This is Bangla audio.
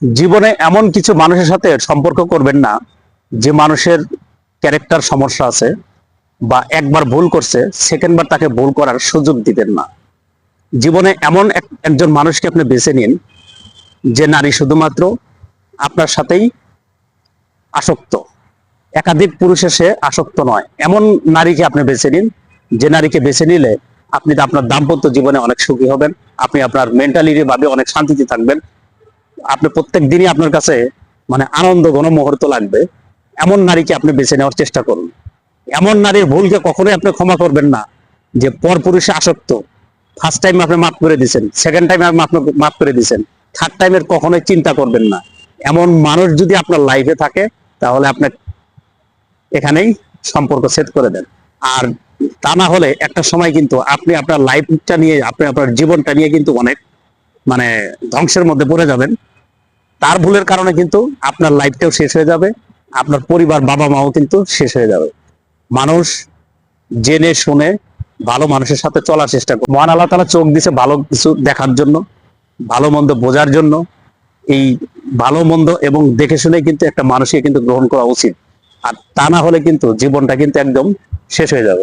জীবনে এমন কিছু মানুষের সাথে সম্পর্ক করবেন না যে মানুষের ক্যারেক্টার সমস্যা আছে বা একবার ভুল করছে সেকেন্ডবার তাকে ভুল করার সুযোগ দিবেন না। জীবনে এমন একজন মানুষকে আপনি বেছে নিন যে নারী শুধুমাত্র আপনার সাথেই আসক্ত, একাধিক পুরুষে সে আসক্ত নয়। এমন নারীকে আপনি বেছে নিন যে নারীকে বেছে নিলে আপনি আপনার দাম্পত্য জীবনে অনেক সুখী হবেন, আপনি আপনার মেন্টালি ভাবে অনেক শান্তিতে থাকবেন, আপনি প্রত্যেক দিনই আপনার কাছে মানে আনন্দ ঘন মুহূর্ত লাগবে। এমন নারীকে আপনি বেছে নেওয়ার চেষ্টা করুন। এমন নারীর ভুলকে কখনোই আপনি ক্ষমা করবেন না যে পর পুরুষে আসক্ত, ফার্স্ট টাইম আপনি মাফ করে দিচ্ছেন, সেকেন্ড টাইম আপনি মাফ করে দিচ্ছেন, থার্ড টাইমের কখনোই চিন্তা করবেন না। এমন মানুষ যদি আপনার লাইফে থাকে তাহলে আপনি এখানেই সম্পর্ক সেট করে দেন। আর তা না হলে একটা সময় কিন্তু আপনি আপনার লাইফটা নিয়ে, আপনি আপনার জীবনটা নিয়ে কিন্তু অনেক মানে ধ্বংসের মধ্যে পড়ে যাবেন। তার ভুলের কারণে কিন্তু আপনার লাইফটাও শেষ হয়ে যাবে, আপনার পরিবার বাবা মাও কিন্তু শেষ হয়ে যাবে। মানুষ জেনে শুনে ভালো মানুষের সাথে চলার চেষ্টা করে। মহান আল্লাহ তাআলা চোখ দিছে ভালো কিছু দেখার জন্য, ভালো মন্দ বোঝার জন্য। এই ভালো মন্দ এবং দেখে শুনে কিন্তু একটা মানুষকে কিন্তু গ্রহণ করা উচিত। আর তা না হলে কিন্তু জীবনটা কিন্তু একদম শেষ হয়ে যাবে।